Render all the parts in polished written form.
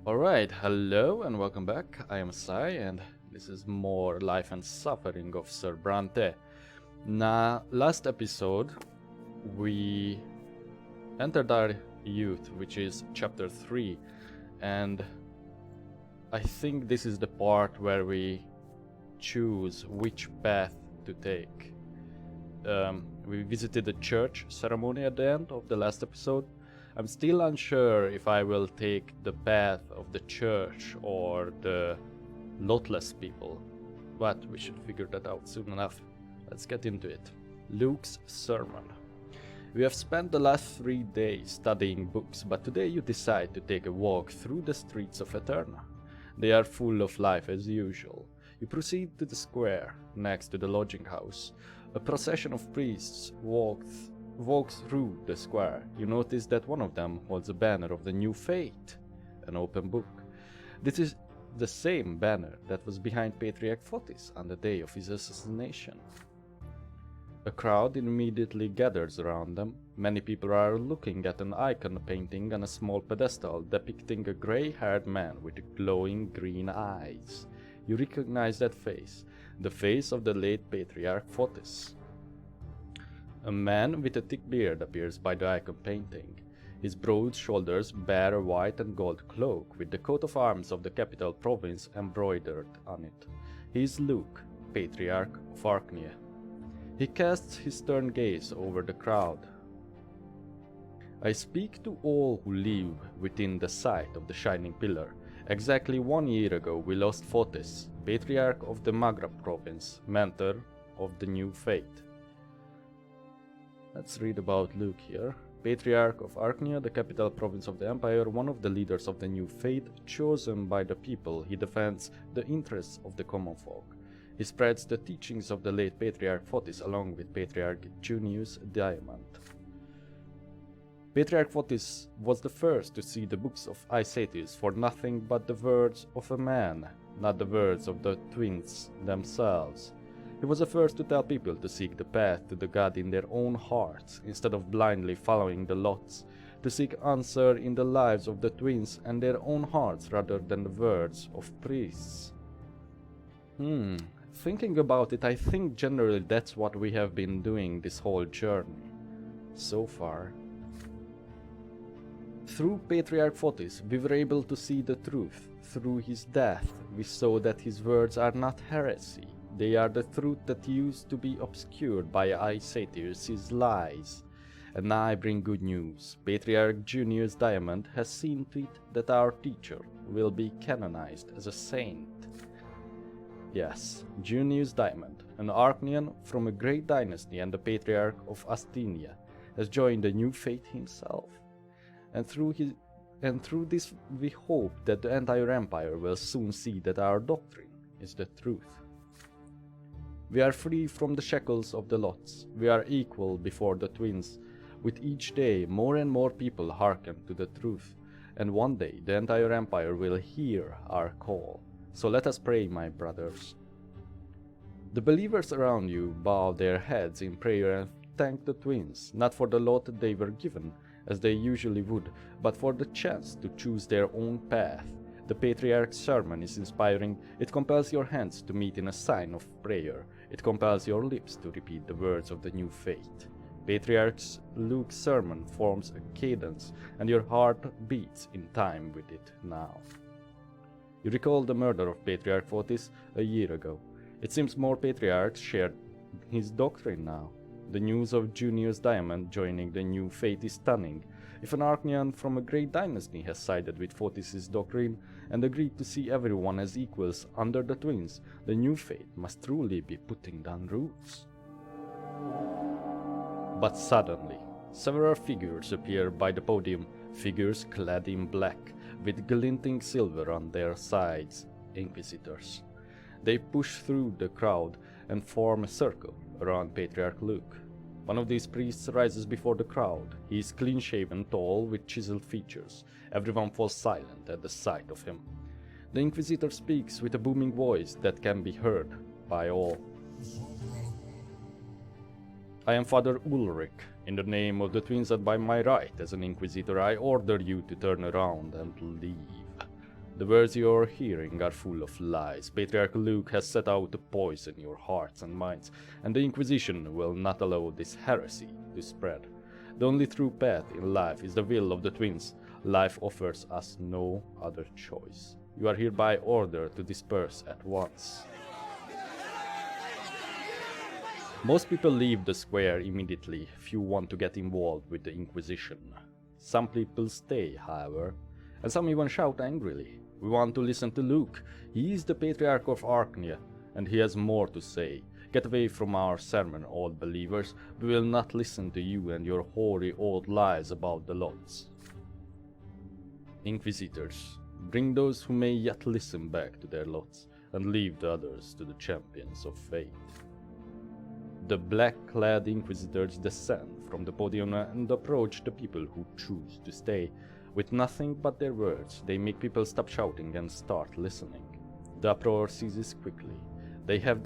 Alright, hello and welcome back. I am Sai and this is more Life and Suffering of Sir Brante. Now, last episode we entered our youth, which is chapter 3, and I think this is the part where we choose which path to take. We visited the church ceremony at the end of the last episode. I'm still unsure if I will take the path of the church or the lotless people, but we should figure that out soon enough. Let's get into it. Luke's sermon. We have spent the last 3 days studying books, but today you decide to take a walk through the streets of Eterna. They are full of life as usual. You proceed to the square next to the lodging house. A procession of priests walks through the square. You notice that one of them holds a banner of the new faith, an open book. This is the same banner that was behind Patriarch Fotis on the day of his assassination. A crowd immediately gathers around them. Many people are looking at an icon painting on a small pedestal depicting a grey-haired man with glowing green eyes. You recognize that face, the face of the late Patriarch Fotis. A man with a thick beard appears by the icon painting. His broad shoulders bear a white and gold cloak with the coat of arms of the capital province embroidered on it. He is Luke, Patriarch of Arknia. He casts his stern gaze over the crowd. I speak to all who live within the sight of the shining pillar. Exactly 1 year ago we lost Fotis, Patriarch of the Maghreb province, mentor of the new faith. Let's read about Luke here. Patriarch of Arknia, the capital province of the empire, one of the leaders of the new faith, chosen by the people, he defends the interests of the common folk. He spreads the teachings of the late Patriarch Fotis along with Patriarch Junius Diamond. Patriarch Fotis was the first to see the books of Aesatius for nothing but the words of a man, not the words of the twins themselves. He was the first to tell people to seek the path to the God in their own hearts, instead of blindly following the lots, to seek answer in the lives of the twins and their own hearts rather than the words of priests. Thinking about it, I think generally that's what we have been doing this whole journey, so far. Through Patriarch Fotis, we were able to see the truth. Through his death, we saw that his words are not heresy. They are the truth that used to be obscured by Aesatius' lies. And now I bring good news. Patriarch Junius Diamond has seen to it that our teacher will be canonized as a saint. Yes, Junius Diamond, an Arknian from a great dynasty and the Patriarch of Astinia, has joined the new faith himself. And through this we hope that the entire empire will soon see that our doctrine is the truth. We are free from the shackles of the lots. We are equal before the twins. With each day, more and more people hearken to the truth, and one day the entire empire will hear our call. So let us pray, my brothers. The believers around you bow their heads in prayer and thank the twins, not for the lot they were given, as they usually would, but for the chance to choose their own path. The Patriarch Sermon is inspiring. It compels your hands to meet in a sign of prayer. It compels your lips to repeat the words of the new faith. Patriarch Luke's sermon forms a cadence, and your heart beats in time with it now. You recall the murder of Patriarch Fotis a year ago. It seems more patriarchs share his doctrine now. The news of Junius Diamond joining the new faith is stunning. If an Arknian from a great dynasty has sided with Fotis' doctrine and agreed to see everyone as equals under the twins, the new faith must truly be putting down roots. But suddenly, several figures appear by the podium, figures clad in black, with glinting silver on their sides, inquisitors. They push through the crowd and form a circle around Patriarch Luke. One of these priests rises before the crowd. He is clean-shaven, tall, with chiseled features. Everyone falls silent at the sight of him. The inquisitor speaks with a booming voice that can be heard by all. I am Father Ulrich. In the name of the twins and by my right as an inquisitor, I order you to turn around and leave. The words you are hearing are full of lies. Patriarch Luke has set out to poison your hearts and minds, and the Inquisition will not allow this heresy to spread. The only true path in life is the will of the twins. Life offers us no other choice. You are hereby ordered to disperse at once. Most people leave the square immediately. Few want to get involved with the Inquisition. Some people stay, however, and some even shout angrily. We want to listen to Luke. He is the Patriarch of Archnia, and he has more to say. Get away from our sermon, old believers. We will not listen to you and your hoary old lies about the lots. Inquisitors, bring those who may yet listen back to their lots, and leave the others to the champions of fate. The black-clad Inquisitors descend from the podium and approach the people who choose to stay. With nothing but their words, they make people stop shouting and start listening. The uproar ceases quickly. They have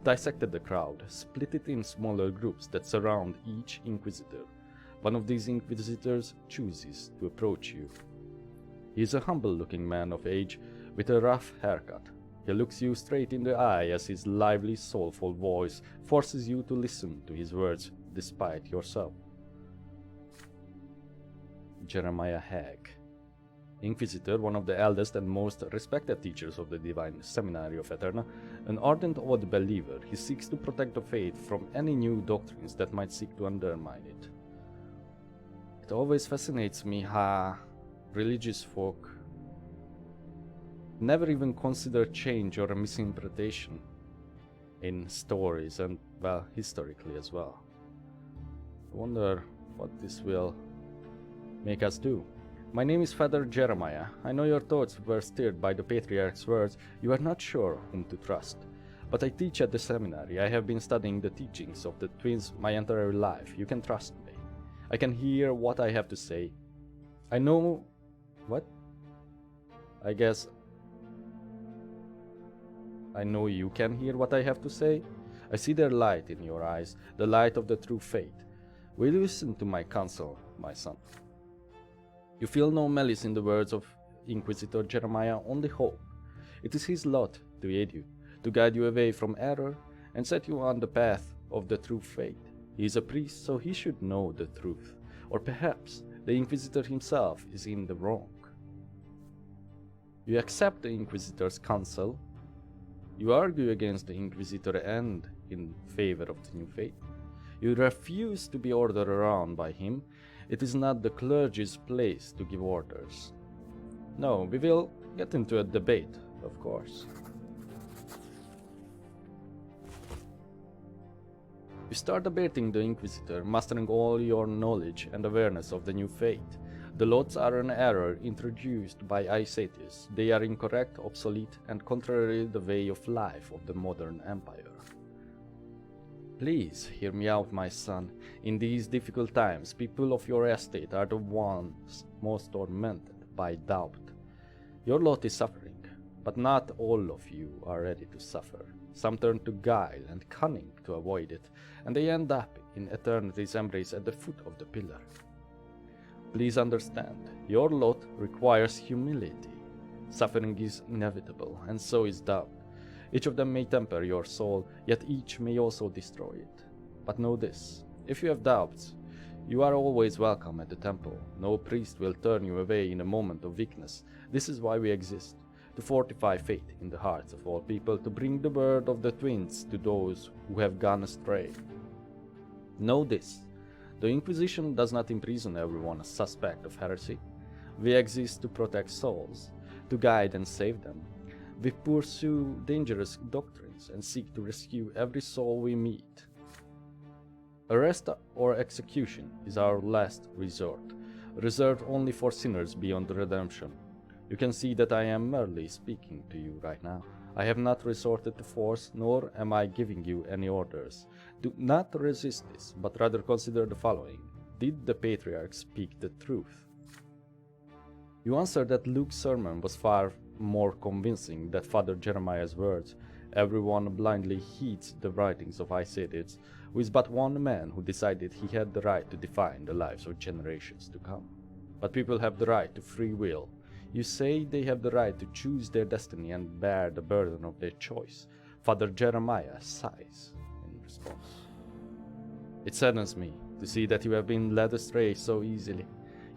dissected the crowd, split it in smaller groups that surround each Inquisitor. One of these Inquisitors chooses to approach you. He is a humble-looking man of age with a rough haircut. He looks you straight in the eye as his lively, soulful voice forces you to listen to his words despite yourself. Jeremiah Hag, Inquisitor, one of the eldest and most respected teachers of the Divine Seminary of Eterna, an ardent old believer, he seeks to protect the faith from any new doctrines that might seek to undermine it. It always fascinates me how religious folk never even consider change or a misinterpretation in stories and, well, historically as well. I wonder what this will make us do. My name is Father Jeremiah. I know your thoughts were stirred by the Patriarch's words. You are not sure whom to trust. But I teach at the seminary. I have been studying the teachings of the twins my entire life. You can trust me. I can hear what I have to say. I know... What? I guess... I know you can hear what I have to say. I see their light in your eyes, the light of the true faith. Will you listen to my counsel, my son? You feel no malice in the words of Inquisitor Jeremiah, only hope. It is his lot to aid you, to guide you away from error, and set you on the path of the true faith. He is a priest, so he should know the truth. Or perhaps the Inquisitor himself is in the wrong. You accept the Inquisitor's counsel. You argue against the Inquisitor and in favor of the new faith. You refuse to be ordered around by him. It is not the clergy's place to give orders. No, we will get into a debate, of course. You start debating the Inquisitor, mastering all your knowledge and awareness of the new faith. The lots are an error introduced by Aesatius. They are incorrect, obsolete, and contrary to the way of life of the modern empire. Please hear me out, my son. In these difficult times, people of your estate are the ones most tormented by doubt. Your lot is suffering, but not all of you are ready to suffer. Some turn to guile and cunning to avoid it, and they end up in eternity's embrace at the foot of the pillar. Please understand, your lot requires humility. Suffering is inevitable, and so is doubt. Each of them may temper your soul, yet each may also destroy it. But know this, if you have doubts, you are always welcome at the temple. No priest will turn you away in a moment of weakness. This is why we exist, to fortify faith in the hearts of all people, to bring the word of the twins to those who have gone astray. Know this, the Inquisition does not imprison everyone a suspect of heresy. We exist to protect souls, to guide and save them. We pursue dangerous doctrines and seek to rescue every soul we meet. Arrest or execution is our last resort, reserved only for sinners beyond redemption. You can see that I am merely speaking to you right now. I have not resorted to force, nor am I giving you any orders. Do not resist this, but rather consider the following. Did the Patriarch speak the truth? You answer that Luke's sermon was far more convincing than Father Jeremiah's words. Everyone blindly heeds the writings of Aesatius, who is but one man who decided he had the right to define the lives of generations to come. But people have the right to free will. You say they have the right to choose their destiny and bear the burden of their choice. Father Jeremiah sighs in response. It saddens me to see that you have been led astray so easily.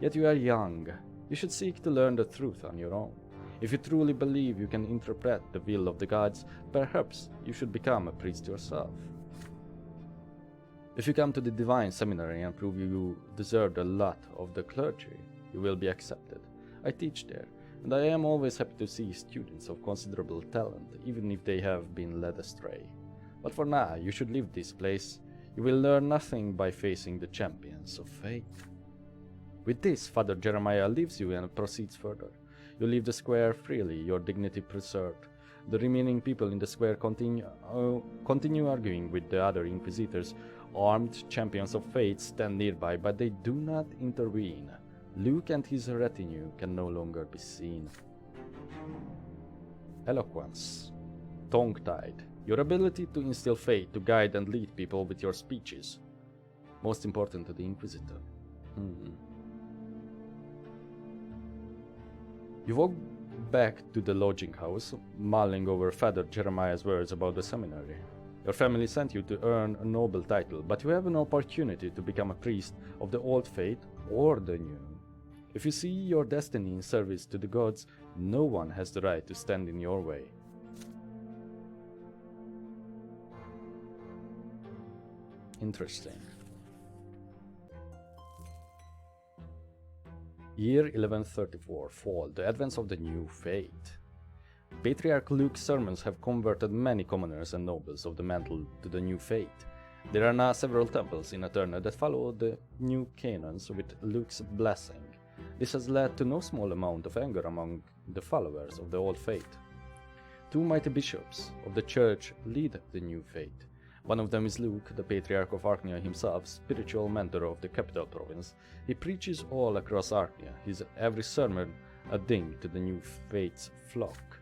Yet you are young. You should seek to learn the truth on your own. If you truly believe you can interpret the will of the gods, perhaps you should become a priest yourself. If you come to the Divine Seminary and prove you deserve a lot of the clergy, you will be accepted. I teach there, and I am always happy to see students of considerable talent, even if they have been led astray. But for now, you should leave this place. You will learn nothing by facing the champions of fate. With this, Father Jeremiah leaves you and proceeds further. You leave the square freely, your dignity preserved. The remaining people in the square continue arguing with the other inquisitors. Armed champions of fate stand nearby, but they do not intervene. Luke and his retinue can no longer be seen. Eloquence. Tongue-tied. Your ability to instill faith, to guide and lead people with your speeches. Most important to the Inquisitor. You walk back to the lodging house, mulling over Father Jeremiah's words about the seminary. Your family sent you to earn a noble title, but you have an opportunity to become a priest of the old faith or the new. If you see your destiny in service to the gods, no one has the right to stand in your way. Interesting. Year 1134, Fall, the advance of the new faith. Patriarch Luke's sermons have converted many commoners and nobles of the mantle to the new faith. There are now several temples in Eterna that follow the new canons with Luke's blessing. This has led to no small amount of anger among the followers of the old faith. Two mighty bishops of the church lead the new faith. One of them is Luke, the Patriarch of Archnia himself, spiritual mentor of the capital province. He preaches all across Archnia, his every sermon a ding to the new faith's flock.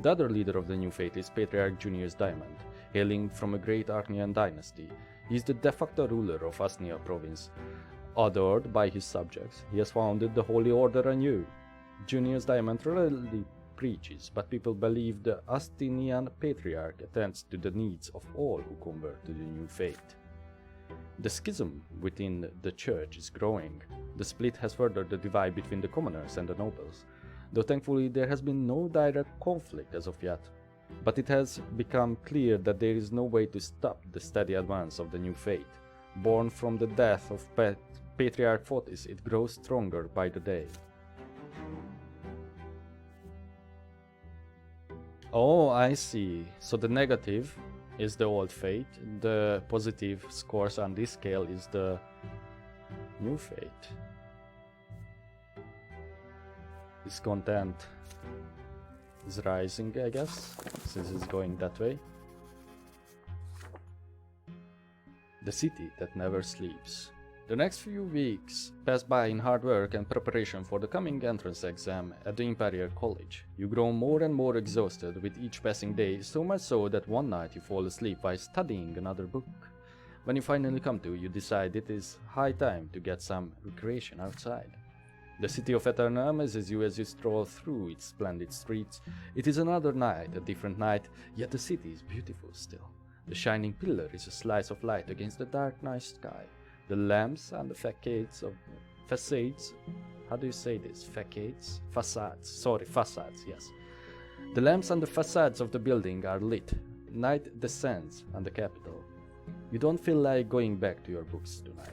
The other leader of the new faith is Patriarch Junius Diamond. Hailing from a great Archnian dynasty, he is the de facto ruler of Asnia province. Adored by his subjects, he has founded the Holy Order anew. Junius Diamond rarely preaches, but people believe the Astinian Patriarch attends to the needs of all who convert to the new faith. The schism within the church is growing. The split has furthered the divide between the commoners and the nobles, though thankfully there has been no direct conflict as of yet. But it has become clear that there is no way to stop the steady advance of the new faith. Born from the death of Patriarch Fotis, it grows stronger by the day. Oh, I see. So the negative is the old faith, the positive scores on this scale is the new faith. Discontent is rising, I guess, since it's going that way. The city that never sleeps. The next few weeks pass by in hard work and preparation for the coming entrance exam at the Imperial College. You grow more and more exhausted with each passing day, so much so that one night you fall asleep while studying another book. When you finally come to, you decide it is high time to get some recreation outside. The city of Eterna amazes you as you stroll through its splendid streets. It is another night, a different night, yet the city is beautiful still. The shining pillar is a slice of light against the dark night sky. The lamps and the facades, how do you say this? Facades? Facades, yes. The lamps and the facades of the building are lit. Night descends on the capital. You don't feel like going back to your books tonight.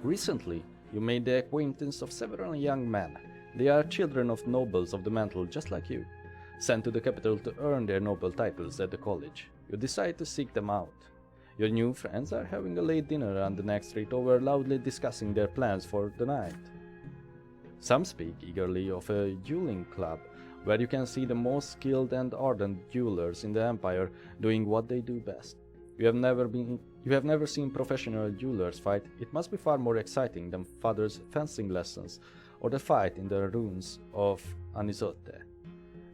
Recently, you made the acquaintance of several young men. They are children of nobles of the mantle just like you, sent to the capital to earn their noble titles at the college. You decide to seek them out. Your new friends are having a late dinner on the next street over, loudly discussing their plans for the night. Some speak eagerly of a dueling club, where you can see the most skilled and ardent duelers in the Empire doing what they do best. You have never seen professional duelers fight. It must be far more exciting than father's fencing lessons or the fight in the ruins of Anisote.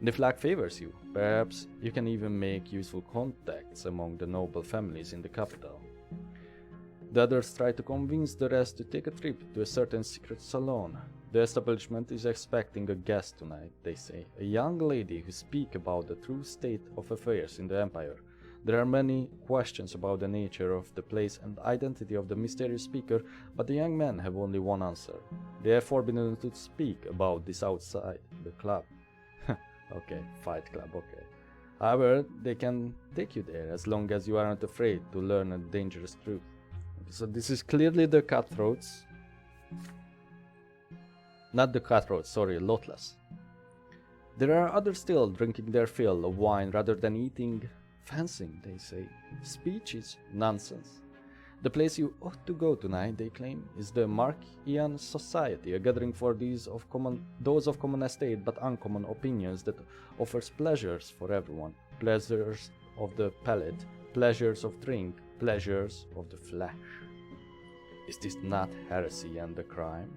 If luck favors you, perhaps you can even make useful contacts among the noble families in the capital. The others try to convince the rest to take a trip to a certain secret salon. The establishment is expecting a guest tonight, they say, a young lady who speaks about the true state of affairs in the Empire. There are many questions about the nature of the place and identity of the mysterious speaker, but the young men have only one answer. They are forbidden to speak about this outside the club. Okay, fight club, okay. However, they can take you there as long as you aren't afraid to learn a dangerous truth. So this is clearly the cutthroats. Not the cutthroats, sorry, Lotless. There are others still drinking their fill of wine rather than eating. Fencing, they say. Speech is nonsense. The place you ought to go tonight, they claim, is the Markian Society, a gathering for those of common estate but uncommon opinions that offers pleasures for everyone. Pleasures of the palate, pleasures of drink, pleasures of the flesh. Is this not heresy and a crime?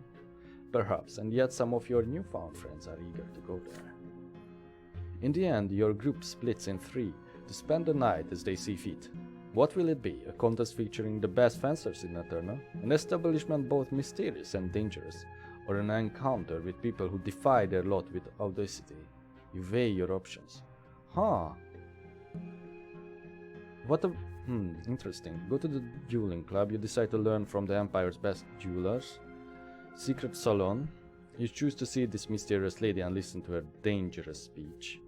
Perhaps, and yet some of your newfound friends are eager to go there. In the end, your group splits in three to spend the night as they see fit. What will it be? A contest featuring the best fencers in Eterna? An establishment both mysterious and dangerous? Or an encounter with people who defy their lot with audacity? You weigh your options. Interesting. Go to the dueling club. You decide to learn from the Empire's best duelers. Secret Salon. You choose to see this mysterious lady and listen to her dangerous speech.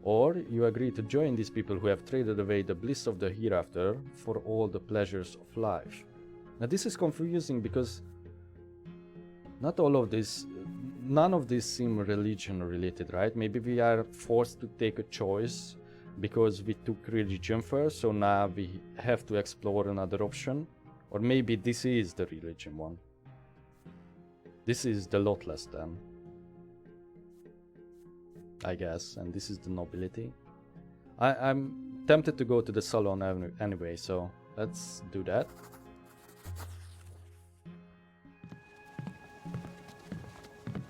Or you agree to join these people who have traded away the bliss of the hereafter for all the pleasures of life. Now this is confusing because none of these seem religion related, right? Maybe we are forced to take a choice because we took religion first, so now we have to explore another option. Or maybe this is the religion one. This is the Lotless then, I guess, and this is the nobility. I'm tempted to go to the salon anyway, so let's do that.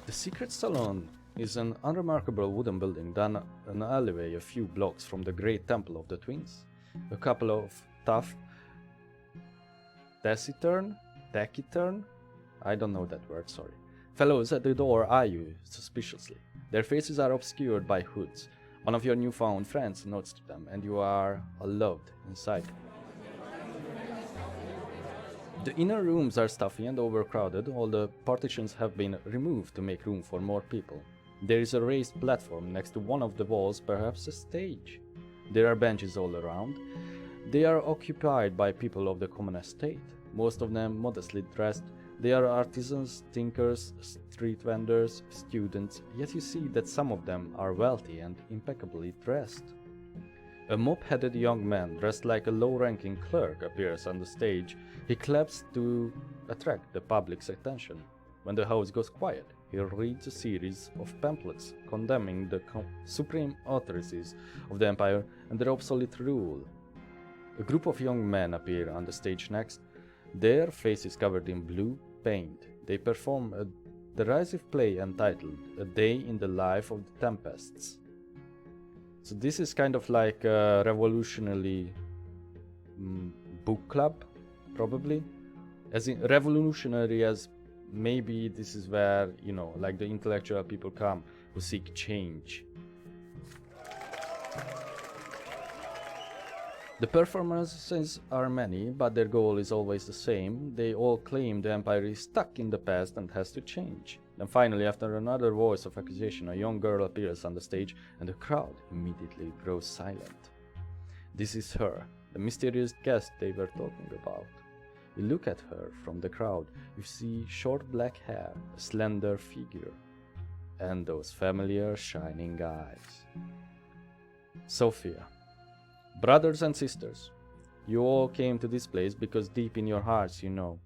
The Secret Salon is an unremarkable wooden building down an alleyway a few blocks from the great temple of the twins. A couple of tough taciturn, I don't know that word, sorry. Fellows at the door eye you suspiciously. Their faces are obscured by hoods. One of your newfound friends nods to them, and you are unloved inside. The inner rooms are stuffy and overcrowded. All the partitions have been removed to make room for more people. There is a raised platform next to one of the walls, perhaps a stage. There are benches all around. They are occupied by people of the common estate, most of them modestly dressed. They are artisans, tinkers, street vendors, students, yet you see that some of them are wealthy and impeccably dressed. A mop-headed young man dressed like a low-ranking clerk appears on the stage. He claps to attract the public's attention. When the house goes quiet, he reads a series of pamphlets condemning the supreme authorities of the Empire and their obsolete rule. A group of young men appear on the stage next. Their faces covered in blue paint. They perform a derisive play entitled A Day in the Life of the Tempests. So this is kind of like a revolutionary book club, probably. As in revolutionary as maybe this is where, you know, like the intellectual people come who seek change. The performances are many, but their goal is always the same. They all claim the Empire is stuck in the past and has to change. Then finally, after another voice of accusation, a young girl appears on the stage and the crowd immediately grows silent. This is her, the mysterious guest they were talking about. You look at her from the crowd, you see short black hair, a slender figure, and those familiar shining eyes. Sophia. Brothers and sisters, you all came to this place because deep in your hearts you know.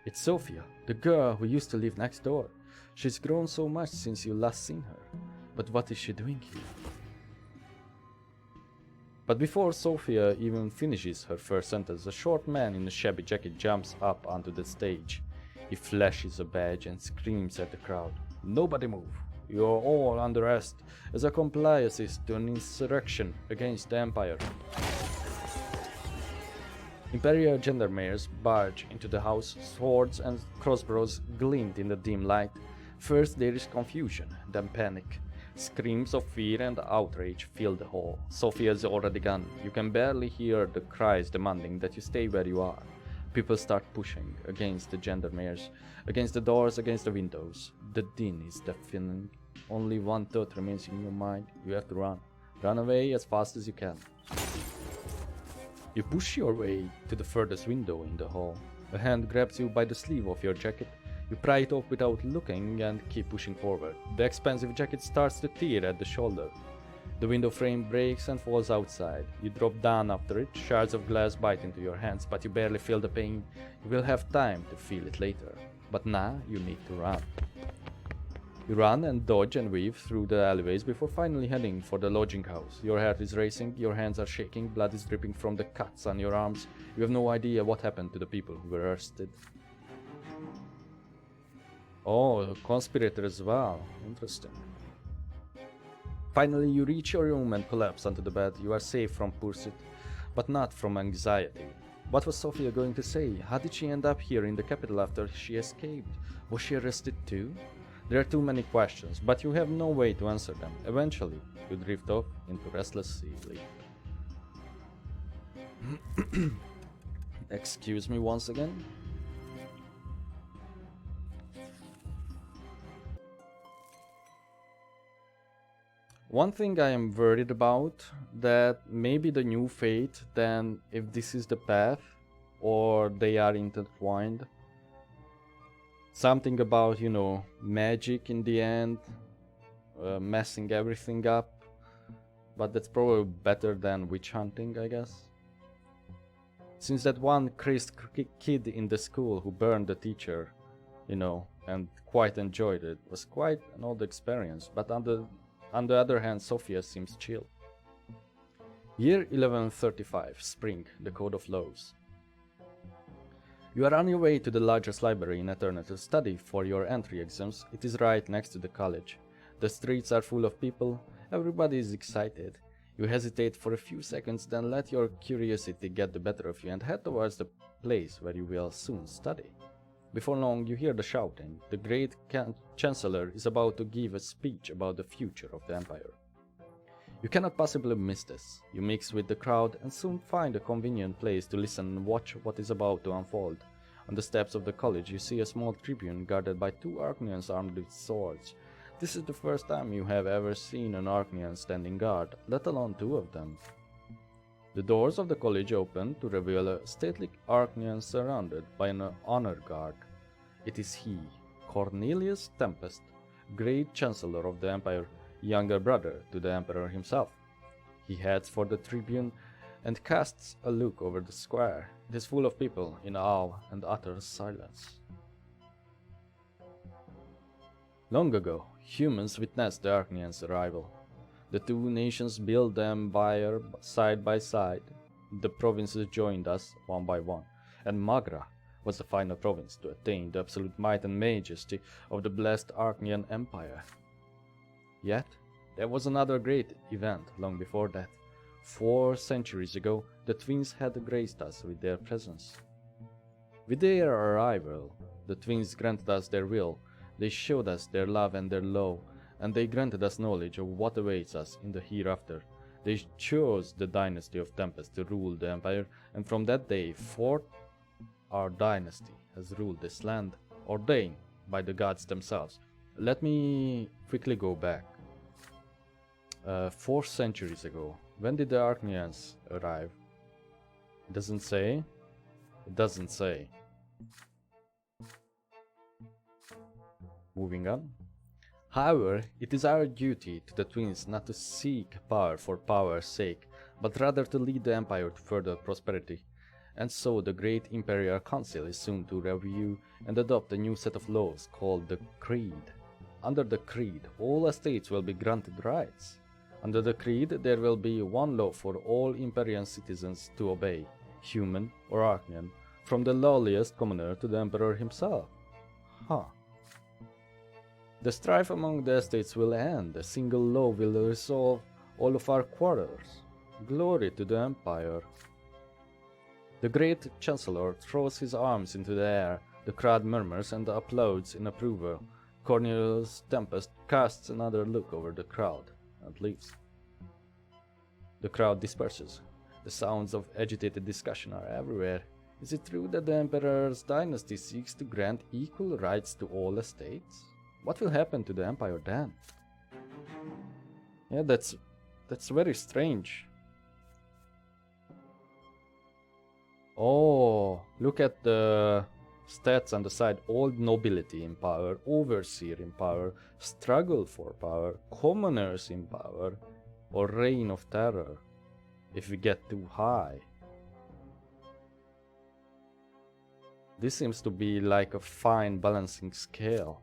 It's Sophia, the girl who used to live next door. She's grown so much since you last seen her. But what is she doing here? But before Sophia even finishes her first sentence, a short man in a shabby jacket jumps up onto the stage. He flashes a badge and screams at the crowd. Nobody move. You are all under arrest as accomplices to an insurrection against the Empire. Imperial gendarmes barge into the house, swords and crossbows glint in the dim light. First there is confusion, then panic. Screams of fear and outrage fill the hall. Sophia's already gone. You can barely hear the cries demanding that you stay where you are. People start pushing against the gendarmes, against the doors, against the windows. The din is deafening. Only one thought remains in your mind. You have to run. Run away as fast as you can. You push your way to the furthest window in the hall. A hand grabs you by the sleeve of your jacket. You pry it off without looking and keep pushing forward. The expensive jacket starts to tear at the shoulder. The window frame breaks and falls outside. You drop down after it. Shards of glass bite into your hands, but you barely feel the pain. You will have time to feel it later. But now you need to run. You run and dodge and weave through the alleyways before finally heading for the lodging house. Your heart is racing, your hands are shaking, blood is dripping from the cuts on your arms. You have no idea what happened to the people who were arrested. Oh, a conspirator as well. Interesting. Finally, you reach your room and collapse onto the bed. You are safe from pursuit, but not from anxiety. What was Sophia going to say? How did she end up here in the capital after she escaped? Was she arrested too? There are too many questions, but you have no way to answer them. Eventually, you drift off into restless sleep. Excuse me once again? One thing I am worried about, that maybe the new fate, then if this is the path, or they are intertwined. Something about, you know, magic in the end, messing everything up. But that's probably better than witch hunting, I guess. Since that one crazed kid in the school who burned the teacher, you know, and quite enjoyed it, was quite an odd experience. But on the other hand, Sophia seems chill. Year 1135, spring, the Code of Laws. You are on your way to the largest library in Eternity to study for your entry exams. It is right next to the college. The streets are full of people. Everybody is excited. You hesitate for a few seconds, then let your curiosity get the better of you and head towards the place where you will soon study. Before long, you hear the shouting. The great chancellor is about to give a speech about the future of the empire. You cannot possibly miss this. You mix with the crowd and soon find a convenient place to listen and watch what is about to unfold. On the steps of the college, you see a small tribune guarded by two Archnians armed with swords. This is the first time you have ever seen an Archnian standing guard, let alone two of them. The doors of the college open to reveal a stately Archnian surrounded by an honor guard. It is he, Cornelius Tempest, great chancellor of the empire, younger brother to the emperor himself. He heads for the tribune and casts a look over the square. It is full of people in awe and utter silence. Long ago, humans witnessed the Archnians' arrival. The two nations built the empire side by side. The provinces joined us one by one, and Magra was the final province to attain the absolute might and majesty of the blessed Archnian Empire. Yet, there was another great event long before that. 4 centuries ago, the twins had graced us with their presence. With their arrival, the twins granted us their will, they showed us their love and their law, and they granted us knowledge of what awaits us in the hereafter. They chose the dynasty of Tempest to rule the empire, and from that day forth, our dynasty has ruled this land, ordained by the gods themselves. Let me quickly go back. 4 centuries ago. When did the Archnians arrive? It doesn't say. It doesn't say. Moving on. However, it is our duty to the twins not to seek power for power's sake, but rather to lead the empire to further prosperity. And so the Great Imperial Council is soon to review and adopt a new set of laws called the Creed. Under the Creed, all estates will be granted rights. Under the Creed, there will be one law for all Imperial citizens to obey, human or Archnian, from the lowliest commoner to the Emperor himself. The strife among the estates will end, a single law will resolve all of our quarrels. Glory to the Empire. The great chancellor throws his arms into the air. The crowd murmurs and applauds in approval. Cornelius Tempest casts another look over the crowd and leaves. The crowd disperses. The sounds of agitated discussion are everywhere. Is it true that the Emperor's dynasty seeks to grant equal rights to all estates? What will happen to the empire then? Yeah, that's very strange. Oh, look at the stats on the side. Old nobility in power, overseer in power, struggle for power, commoners in power, or reign of terror if we get too high. This seems to be like a fine balancing scale.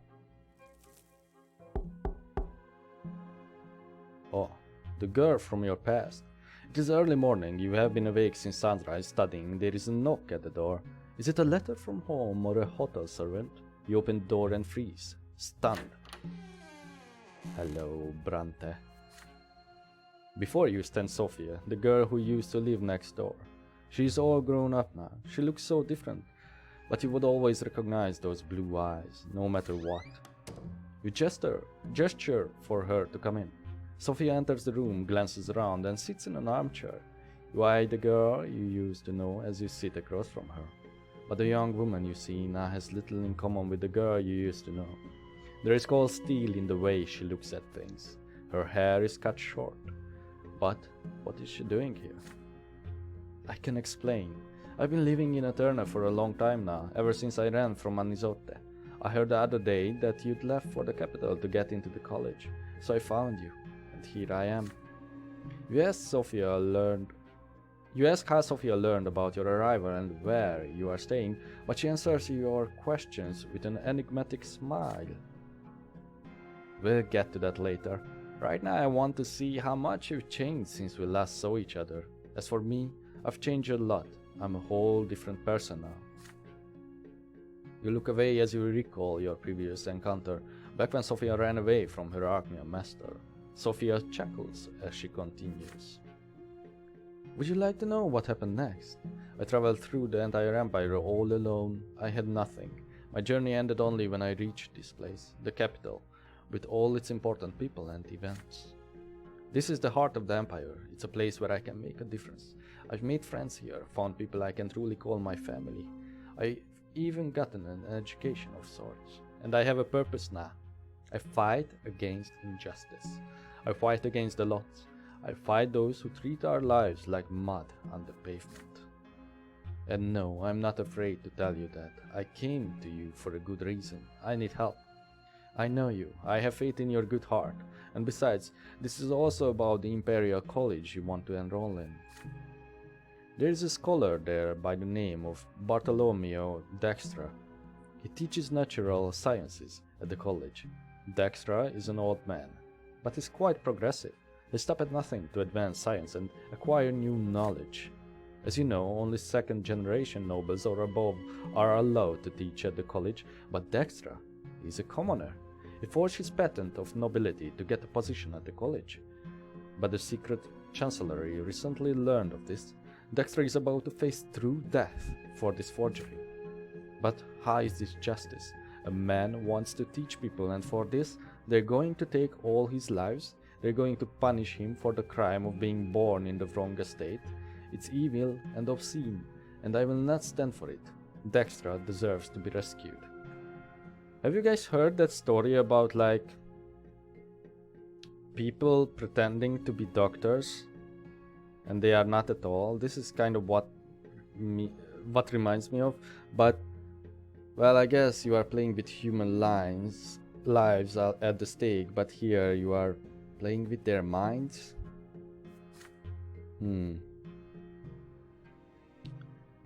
Oh, the girl from your past. It is early morning, you have been awake since sunrise studying. There is a knock at the door. Is it a letter from home or a hotel servant? You open the door and freeze, stunned. Hello, Brante. Before you stands Sophia, the girl who used to live next door. She is all grown up now. She looks so different, but you would always recognize those blue eyes, no matter what. You gesture for her to come in. Sophia enters the room, glances around, and sits in an armchair. You eye the girl you used to know as you sit across from her. But the young woman you see now has little in common with the girl you used to know. There is cold steel in the way she looks at things. Her hair is cut short. But what is she doing here? I can explain. I've been living in Eterna for a long time now, ever since I ran from Anisote. I heard the other day that you'd left for the capital to get into the college, so I found you, and here I am. You ask how Sophia learned about your arrival and where you are staying, but she answers your questions with an enigmatic smile. We'll get to that later. Right now I want to see how much you've changed since we last saw each other. As for me, I've changed a lot. I'm a whole different person now. You look away as you recall your previous encounter, back when Sophia ran away from her Archnia master. Sophia chuckles as she continues. Would you like to know what happened next? I traveled through the entire empire all alone. I had nothing. My journey ended only when I reached this place, the capital, with all its important people and events. This is the heart of the empire. It's a place where I can make a difference. I've made friends here, found people I can truly call my family. I've even gotten an education of sorts. And I have a purpose now. I fight against injustice. I fight against the lots. I fight those who treat our lives like mud on the pavement. And no, I'm not afraid to tell you that. I came to you for a good reason. I need help. I know you. I have faith in your good heart. And besides, this is also about the Imperial College you want to enroll in. There is a scholar there by the name of Bartolomeo Dextra. He teaches natural sciences at the college. Dextra is an old man, but is quite progressive. They stop at nothing to advance science and acquire new knowledge. As you know, only second-generation nobles or above are allowed to teach at the college, but Dextra is a commoner. He forged his patent of nobility to get a position at the college. But the Secret Chancellery recently learned of this. Dextra is about to face true death for this forgery. But how is this justice? A man wants to teach people, and for this, they're going to take all his lives. They're going to punish him for the crime of being born in the wrong estate. It's evil and obscene, and I will not stand for it. Dextra deserves to be rescued. Have you guys heard that story about, like, people pretending to be doctors and they are not at all? This is kind of what reminds me of, but well, I guess you are playing with human lives at the stake, but here you are playing with their minds.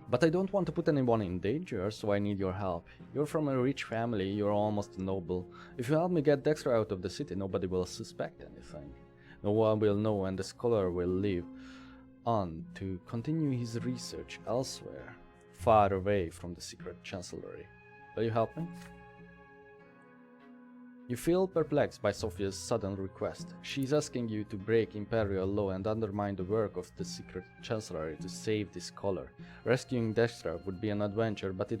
But I don't want to put anyone in danger, so I need your help. You're from a rich family, you're almost a noble. If you help me get Dexter out of the city, nobody will suspect anything. No one will know, and the scholar will live on to continue his research elsewhere, far away from the Secret Chancellery. Will you help me? You feel perplexed by Sophia's sudden request. She's asking you to break imperial law and undermine the work of the Secret Chancellery to save this scholar. Rescuing Dexter would be an adventure, but it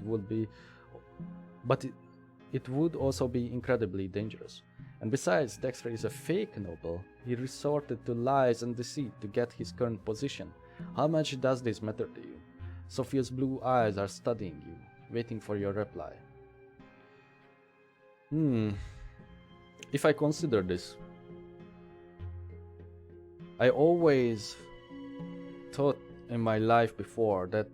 would also be incredibly dangerous. And besides, Dexter is a fake noble. He resorted to lies and deceit to get his current position. How much does this matter to you? Sophia's blue eyes are studying you, waiting for your reply. If I consider this, I always thought in my life before that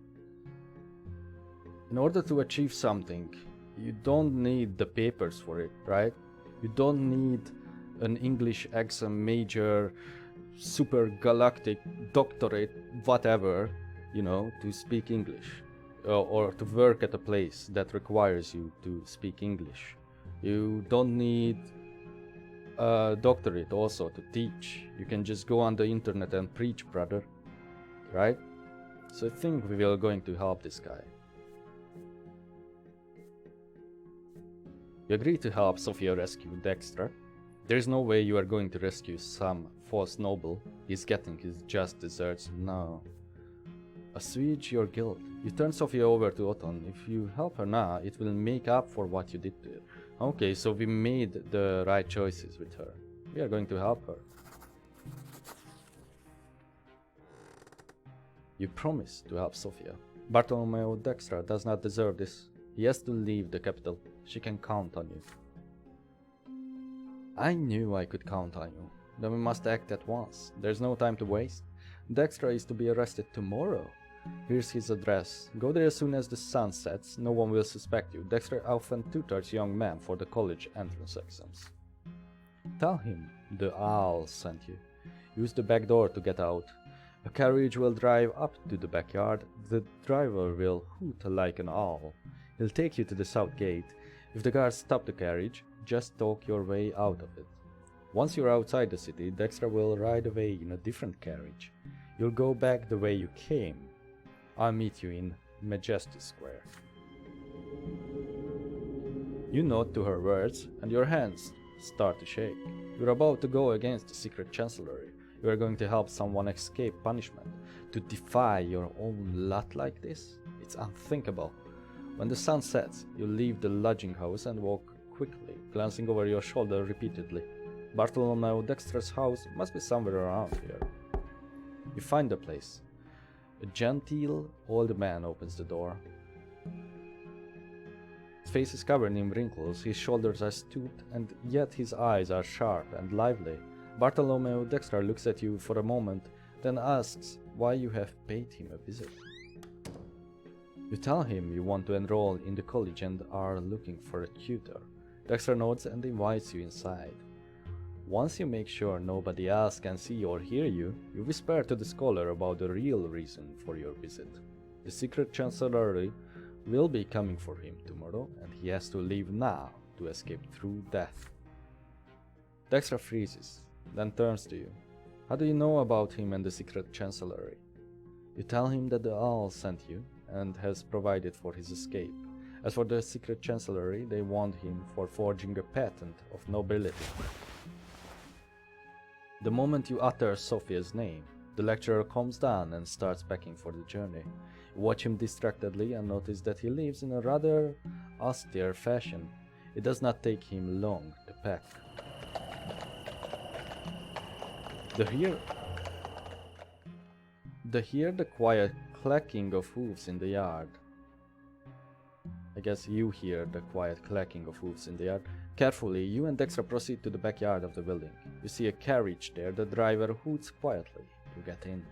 in order to achieve something, you don't need the papers for it, right? You don't need an English exam major, super galactic doctorate, whatever, to speak English, or to work at a place that requires you to speak English. You don't need a doctorate also to teach. You can just go on the internet and preach, brother, right? So I think we are going to help this guy. You agree to help Sophia rescue Dexter. There is no way you are going to rescue some false noble. He's getting his just desserts now. Assuage your guilt. You turn Sophia over to Othon. If you help her now, it will make up for what you did to her. Okay, so we made the right choices with her. We are going to help her. You promise to help Sophia. Bartolomeo Dexter does not deserve this. He has to leave the capital. She can count on you. I knew I could count on you. Then we must act at once. There's no time to waste. Dexter is to be arrested tomorrow. Here's his address. Go there as soon as the sun sets. No one will suspect you. Dexter often tutors young men for the college entrance exams. Tell him the owl sent you. Use the back door to get out. A carriage will drive up to the backyard. The driver will hoot like an owl. He'll take you to the south gate. If the guards stop the carriage, just talk your way out of it. Once you're outside the city, Dexter will ride away in a different carriage. You'll go back the way you came. I'll meet you in Majesty Square. You nod to her words, and your hands start to shake. You're about to go against the Secret Chancellery. You are going to help someone escape punishment. To defy your own lot like this? It's unthinkable. When the sun sets, you leave the lodging house and walk quickly, glancing over your shoulder repeatedly. Bartolomeo Dexter's house must be somewhere around here. You find the place. A genteel old man opens the door. His face is covered in wrinkles, his shoulders are stooped, and yet his eyes are sharp and lively. Bartolomeo Dexter looks at you for a moment, then asks why you have paid him a visit. You tell him you want to enroll in the college and are looking for a tutor. Dexter nods and invites you inside. Once you make sure nobody else can see or hear you, you whisper to the scholar about the real reason for your visit. The Secret Chancellery will be coming for him tomorrow, and he has to leave now to escape through death. Dexter freezes, then turns to you. How do you know about him and the Secret Chancellery? You tell him that the owl sent you and has provided for his escape. As for the Secret Chancellery, they want him for forging a patent of nobility. The moment you utter Sophia's name, the lecturer calms down and starts packing for the journey. You watch him distractedly and notice that he leaves in a rather austere fashion. It does not take him long to pack. Hear the quiet clacking of hooves in the yard. I guess you hear the quiet clacking of hooves in the yard. Carefully, you and Dexter proceed to the backyard of the building. You see a carriage there. The driver hoots quietly. You get in.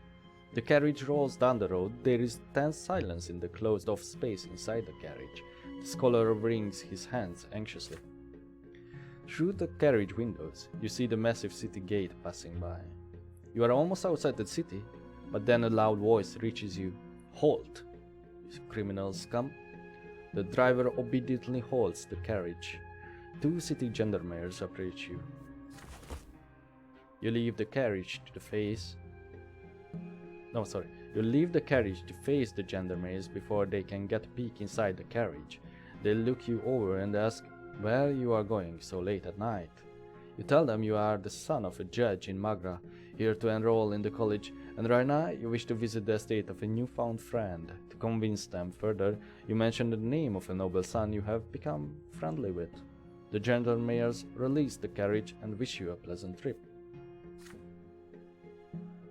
The carriage rolls down the road. There is tense silence in the closed-off space inside the carriage. The scholar wrings his hands anxiously. Through the carriage windows, you see the massive city gate passing by. You are almost outside the city, but then a loud voice reaches you. Halt! You criminal scum! The driver obediently halts the carriage. 2 city gendarmes approach you. You leave the carriage to face the gendarmes before they can get a peek inside the carriage. They look you over and ask, where you are going so late at night. You tell them you are the son of a judge in Magra, here to enroll in the college, and right now you wish to visit the estate of a newfound friend. To convince them further, you mention the name of a noble son you have become friendly with. The gentle mayors release the carriage and wish you a pleasant trip.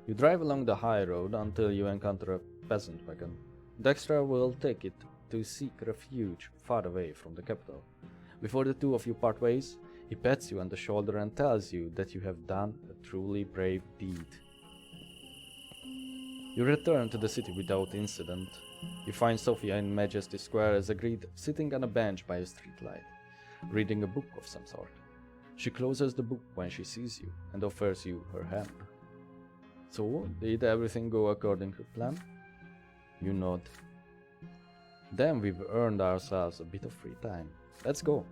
You drive along the high road until you encounter a peasant wagon. Dexter will take it to seek refuge far away from the capital. Before the two of you part ways, he pats you on the shoulder and tells you that you have done a truly brave deed. You return to the city without incident. You find Sophia in Majesty Square as agreed, sitting on a bench by a streetlight, reading a book of some sort. She closes the book when she sees you and offers you her hand. So, did everything go according to plan? You nod. Then we've earned ourselves a bit of free time. Let's go.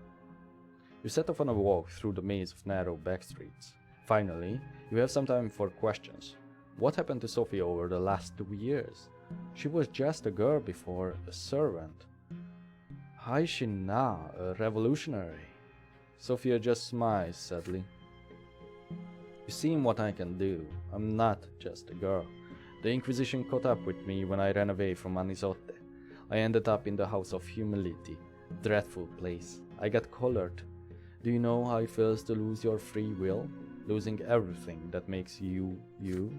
You set off on a walk through the maze of narrow back streets. Finally, you have some time for questions. What happened to Sophia over the last 2 years? She was just a girl before, a servant. How is she now, a revolutionary? Sophia just smiles sadly. You see what I can do. I'm not just a girl. The Inquisition caught up with me when I ran away from Anisote. I ended up in the House of Humility. Dreadful place. I got collared. Do you know how it feels to lose your free will? Losing everything that makes you, you?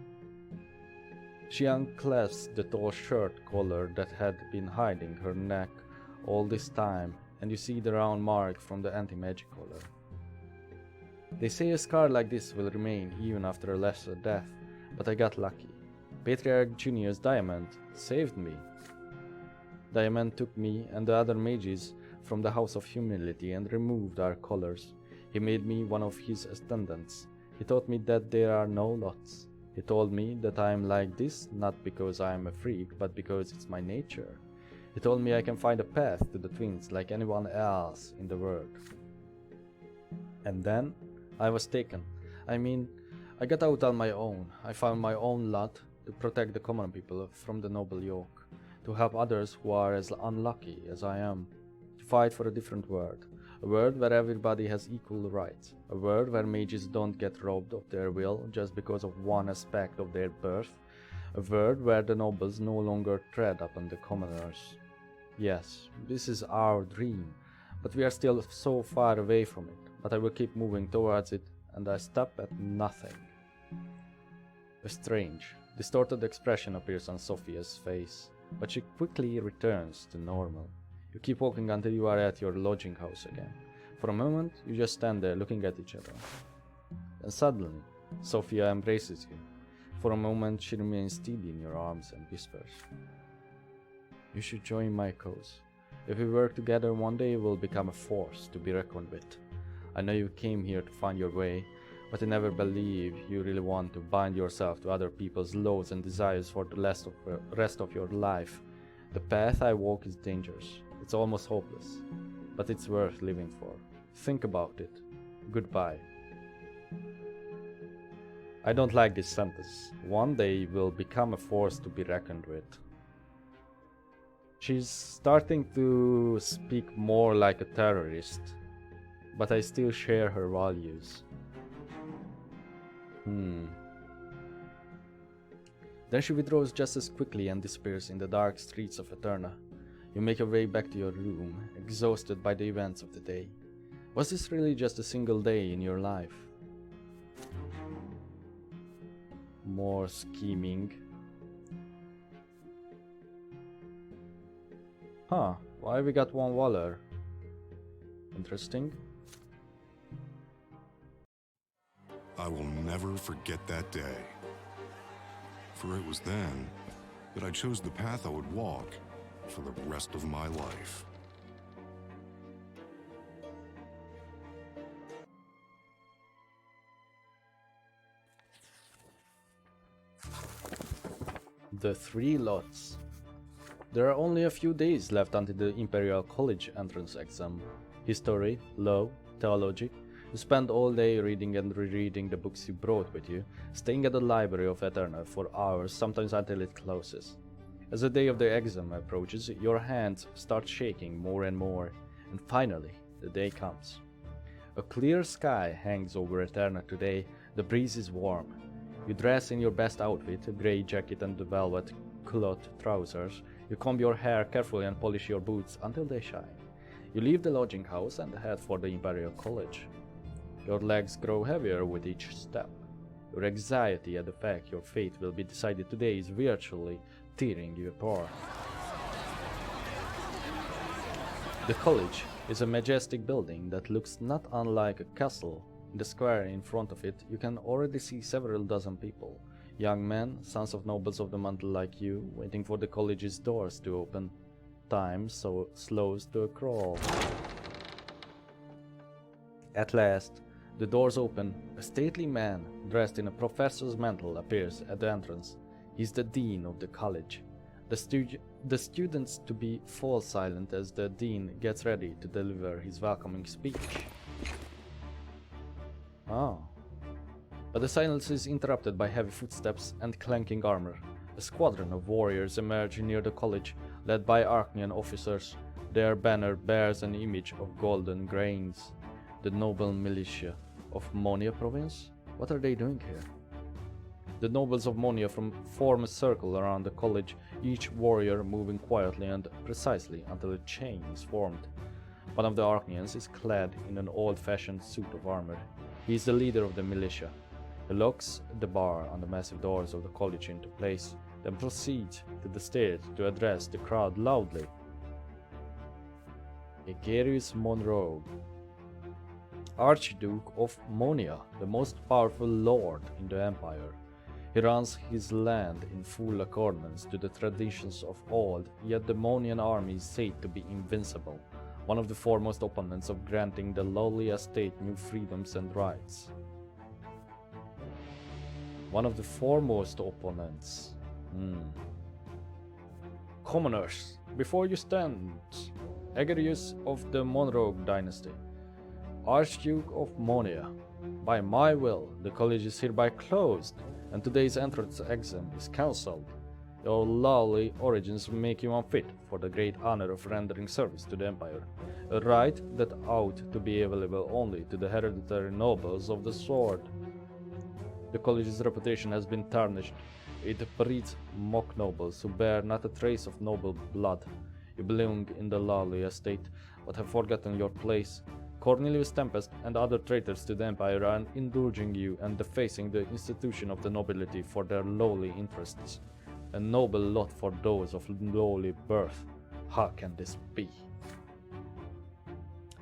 She unclasps the tall shirt collar that had been hiding her neck all this time, and you see the round mark from the anti-magic collar. They say a scar like this will remain even after a lesser death, but I got lucky. Patriarch Junior's diamond saved me. Diamond took me and the other mages from the House of Humility and removed our collars. He made me one of his attendants. He taught me that there are no lots. He told me that I am like this not because I am a freak, but because it's my nature. He told me I can find a path to the twins like anyone else in the world. And then I was taken. I mean, I got out on my own. I found my own lot to protect the common people from the noble yoke, to help others who are as unlucky as I am, to fight for a different world, a world where everybody has equal rights, a world where mages don't get robbed of their will just because of one aspect of their birth, a world where the nobles no longer tread upon the commoners. Yes, this is our dream, but we are still so far away from it. But I will keep moving towards it, and I stop at nothing. A strange, distorted expression appears on Sophia's face, but she quickly returns to normal. You keep walking until you are at your lodging house again. For a moment, you just stand there looking at each other. Then suddenly, Sophia embraces you. For a moment, she remains steady in your arms and whispers, "You should join my cause. If we work together, one day we'll become a force to be reckoned with. I know you came here to find your way, but I never believe you really want to bind yourself to other people's laws and desires for the rest of your life. The path I walk is dangerous. It's almost hopeless, but it's worth living for. Think about it. Goodbye." I don't like this sentence. One day will become a force to be reckoned with. She's starting to speak more like a terrorist, but I still share her values. Then she withdraws just as quickly and disappears in the dark streets of Eterna. You make your way back to your room, exhausted by the events of the day. Was this really just a single day in your life? More scheming. Why we got one Waller? Interesting. I will never forget that day. For it was then that I chose the path I would walk for the rest of my life. The 3 lots. There are only a few days left until the Imperial College entrance exam. History, law, theology. You spend all day reading and rereading the books you brought with you, staying at the library of Eterna for hours, sometimes until it closes. As the day of the exam approaches, your hands start shaking more and more, and finally, the day comes. A clear sky hangs over Eterna today, the breeze is warm. You dress in your best outfit, a grey jacket and velvet cloth trousers. You comb your hair carefully and polish your boots until they shine. You leave the lodging house and head for the Imperial College. Your legs grow heavier with each step. Your anxiety at the fact your fate will be decided today is virtually tearing you apart. The college is a majestic building that looks not unlike a castle. In the square in front of it, you can already see several dozen people. Young men, sons of nobles of the mantle like you, waiting for the college's doors to open. Time so slows to a crawl. At last, the doors open. A stately man, dressed in a professor's mantle, appears at the entrance. He's the dean of the college. The students to be fall silent as the dean gets ready to deliver his welcoming speech. Oh. But the silence is interrupted by heavy footsteps and clanking armor. A squadron of warriors emerge near the college, led by Archnian officers. Their banner bears an image of golden grains. The noble militia of Monia province? What are they doing here? The nobles of Monia form a circle around the college, each warrior moving quietly and precisely until a chain is formed. One of the Archnians is clad in an old-fashioned suit of armor. He is the leader of the militia. He locks the bar on the massive doors of the college into place, then proceeds to the stage to address the crowd loudly. Egerius Monroe, Archduke of Monia, the most powerful lord in the empire. He runs his land in full accordance to the traditions of old, yet the Monian army is said to be invincible, one of the foremost opponents of granting the lowly estate new freedoms and rights. One of the foremost opponents. Commoners, before you stand, Egerius of the Monroe Dynasty, Archduke of Monia. By my will, the college is hereby closed, and today's entrance exam is cancelled. Your lowly origins make you unfit for the great honor of rendering service to the Empire, a right that ought to be available only to the hereditary nobles of the sword. The college's reputation has been tarnished. It breeds mock nobles who bear not a trace of noble blood. You belong in the lowly estate, but have forgotten your place. Cornelius Tempest and other traitors to the Empire are indulging you and defacing the institution of the nobility for their lowly interests. A noble lot for those of lowly birth. How can this be?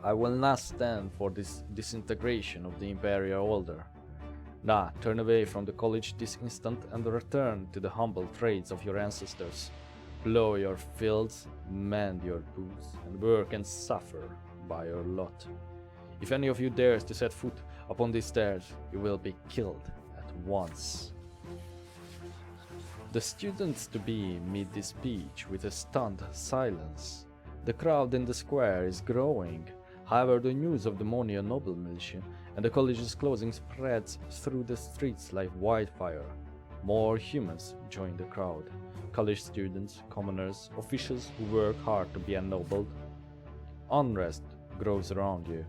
I will not stand for this disintegration of the Imperial Order. Nah, turn away from the college this instant and return to the humble trades of your ancestors. Plow your fields, mend your boots, and work and suffer by your lot. If any of you dares to set foot upon these stairs, you will be killed at once. The students-to-be meet this speech with a stunned silence. The crowd in the square is growing. However, the news of the Monia noble militia and the college's closing spreads through the streets like wildfire. More humans join the crowd. College students, commoners, officials who work hard to be ennobled. Unrest grows around you.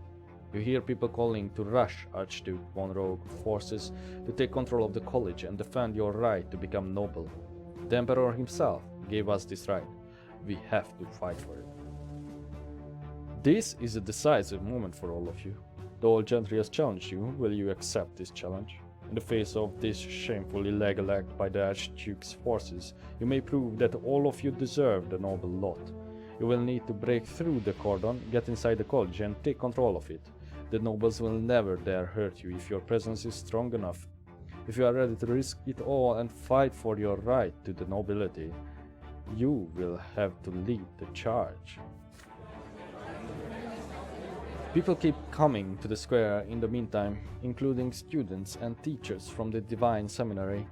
You hear people calling to rush Archduke Monroe forces to take control of the college and defend your right to become noble. The Emperor himself gave us this right. We have to fight for it. This is a decisive moment for all of you. The old gentry has challenged you. Will you accept this challenge? In the face of this shameful illegal act by the Archduke's forces, you may prove that all of you deserve the noble lot. You will need to break through the cordon, get inside the college and take control of it. The nobles will never dare hurt you if your presence is strong enough. If you are ready to risk it all and fight for your right to the nobility, you will have to lead the charge. People keep coming to the square in the meantime, including students and teachers from the Divine Seminary.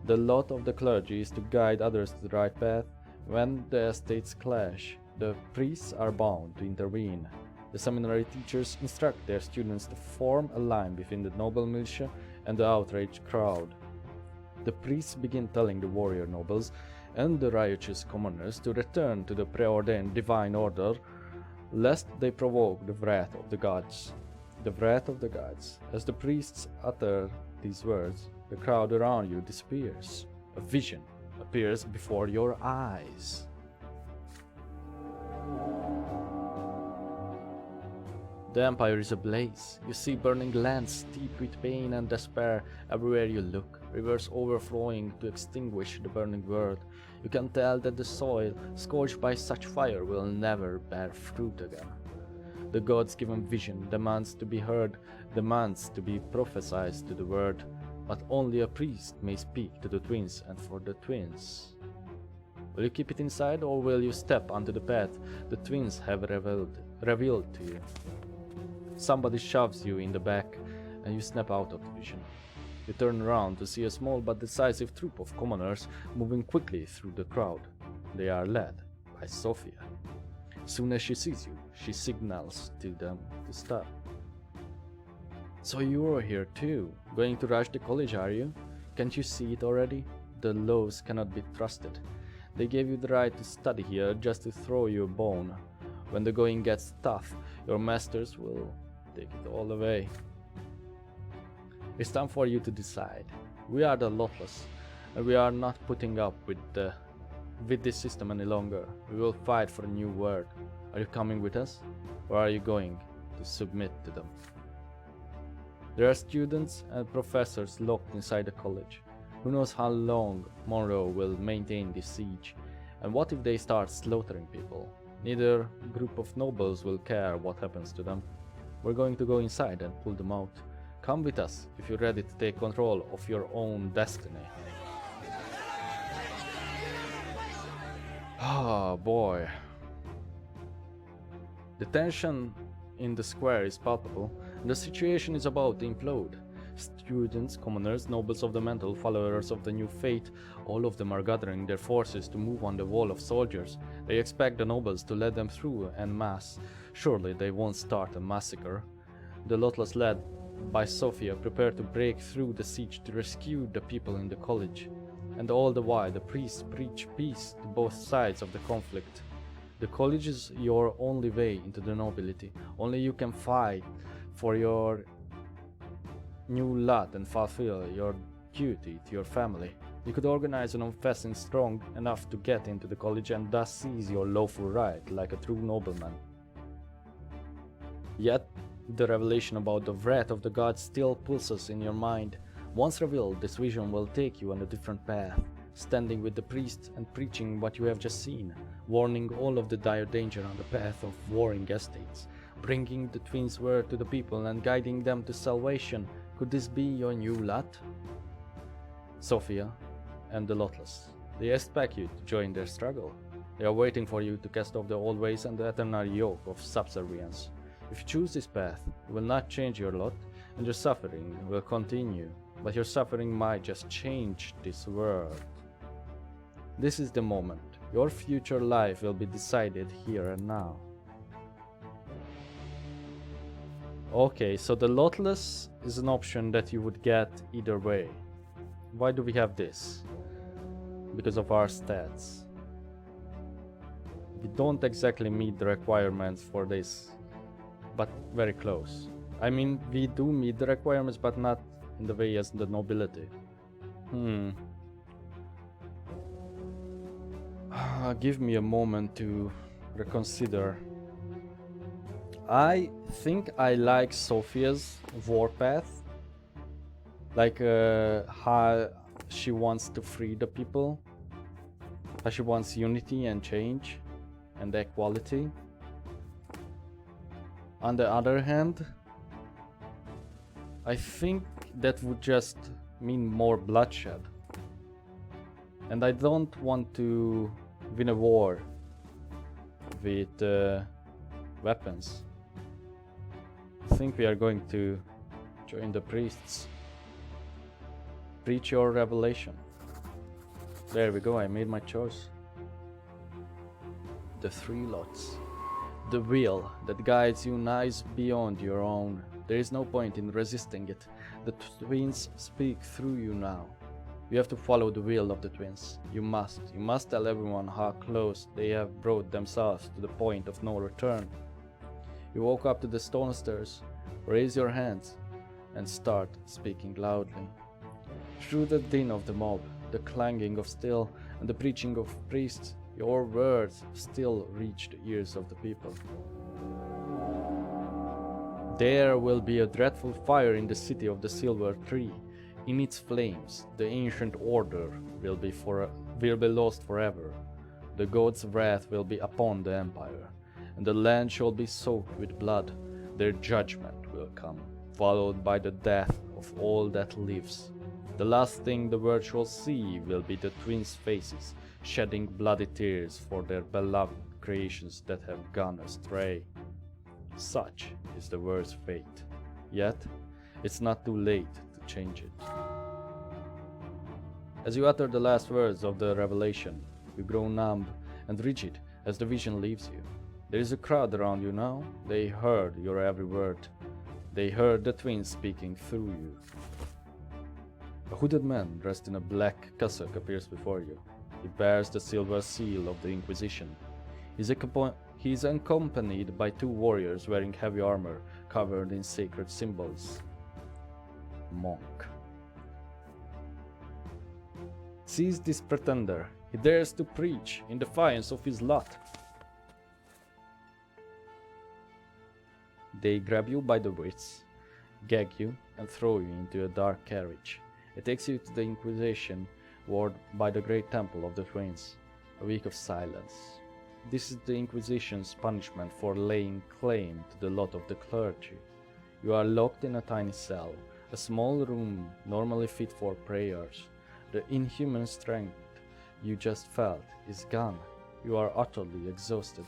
The lot of the clergy is to guide others to the right path. When the estates clash, the priests are bound to intervene. The seminary teachers instruct their students to form a line between the noble militia and the outraged crowd. The priests begin telling the warrior nobles and the riotous commoners to return to the preordained divine order. lest they provoke the wrath of the gods. The wrath of the gods. As the priests utter these words, the crowd around you disappears. A vision appears before your eyes. The empire is ablaze. You see burning lands steeped with pain and despair everywhere you look, rivers overflowing to extinguish the burning world. You can tell that the soil, scorched by such fire, will never bear fruit again. The God's given vision demands to be heard, demands to be prophesied to the word, but only a priest may speak to the twins and for the twins. Will you keep it inside, or will you step onto the path the twins have revealed to you? Somebody shoves you in the back, and you snap out of the vision. You turn around to see a small but decisive troop of commoners moving quickly through the crowd. They are led by Sophia. Soon as she sees you, she signals to them to stop. So you're here too. Going to rush the college, are you? Can't you see it already? The laws cannot be trusted. They gave you the right to study here just to throw you a bone. When the going gets tough, your masters will take it all away. It's time for you to decide. We are the Lotless, and we are not putting up with this system any longer. We will fight for a new world. Are you coming with us, or are you going to submit to them? There are students and professors locked inside the college. Who knows how long Monroe will maintain this siege, and what if they start slaughtering people? Neither group of nobles will care what happens to them. We're going to go inside and pull them out. Come with us if you're ready to take control of your own destiny. Oh boy. The tension in the square is palpable, and the situation is about to implode. Students, commoners, nobles of the mantle, followers of the new faith, all of them are gathering their forces to move on the wall of soldiers. They expect the nobles to let them through en masse. Surely they won't start a massacre. The Lotless, led by Sophia, prepare to break through the siege to rescue the people in the college. And all the while the priests preach peace to both sides of the conflict. The college is your only way into the nobility. Only you can fight for your new lot and fulfill your duty to your family. You could organize an unfastening strong enough to get into the college and thus seize your lawful right like a true nobleman. Yet, the revelation about the wrath of the gods still pulses in your mind. Once revealed, this vision will take you on a different path, standing with the priest and preaching what you have just seen, warning all of the dire danger on the path of warring estates, bringing the twins' word to the people and guiding them to salvation. Could this be your new lot? Sophia and the Lotless. They expect you to join their struggle. They are waiting for you to cast off the old ways and the eternal yoke of subservience. If you choose this path, you will not change your lot, and your suffering will continue, but your suffering might just change this world. This is the moment. Your future life will be decided here and now. Okay, so the Lotless is an option that you would get either way. Why do we have this? Because of our stats. We don't exactly meet the requirements for this, but very close. I mean, we do meet the requirements, but not in the way as the nobility. Give me a moment to reconsider. I think I like Sophia's warpath, like how she wants to free the people, how she wants unity and change and equality. On the other hand, I think that would just mean more bloodshed, and I don't want to win a war with weapons. I think we are going to join the priests. Preach your revelation. There we go, I made my choice. The three lots. The will that guides you lies beyond your own. There is no point in resisting it. The twins speak through you now. You have to follow the will of the twins. You must tell everyone how close they have brought themselves to the point of no return. You walk up to the stone stairs, raise your hands, and start speaking loudly. Through the din of the mob, the clanging of steel, and the preaching of priests, your words still reach the ears of the people. There will be a dreadful fire in the city of the silver tree. In its flames, the ancient order will be lost forever. The god's wrath will be upon the empire, and the land shall be soaked with blood. Their judgment will come, followed by the death of all that lives. The last thing the world shall see will be the twins' faces, shedding bloody tears for their beloved creations that have gone astray. Such is the world's fate. Yet, it's not too late to change it. As you utter the last words of the revelation, you grow numb and rigid as the vision leaves you. There is a crowd around you now. They heard your every word. They heard the twins speaking through you. A hooded man dressed in a black cassock appears before you. He bears the silver seal of the Inquisition. He is accompanied by two warriors wearing heavy armor covered in sacred symbols. Monk. Seize this pretender. He dares to preach in defiance of his lot. They grab you by the wrists, gag you, and throw you into a dark carriage. It takes you to the Inquisition ward by the great temple of the twins. A week of silence. This is the Inquisition's punishment for laying claim to the lot of the clergy. You are locked in a tiny cell, a small room normally fit for prayers. The inhuman strength you just felt is gone. You are utterly exhausted.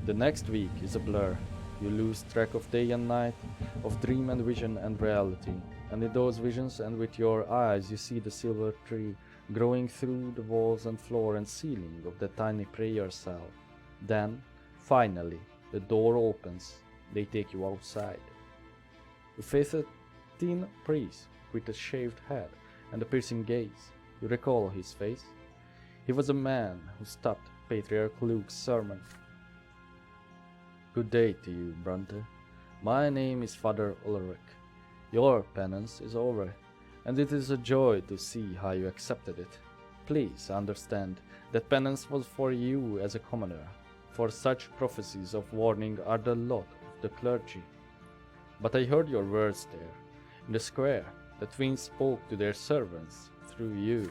The next week is a blur. You lose track of day and night, of dream and vision and reality. And in those visions and with your eyes you see the silver tree growing through the walls and floor and ceiling of the tiny prayer cell. Then, finally, the door opens. They take you outside. You face a thin priest with a shaved head and a piercing gaze. You recall his face. He was a man who stopped Patriarch Luke's sermon. Good day to you, Brante. My name is Father Ulrich. Your penance is over, and it is a joy to see how you accepted it. Please understand that penance was for you as a commoner, for such prophecies of warning are the lot of the clergy. But I heard your words there. In the square, the twins spoke to their servants through you.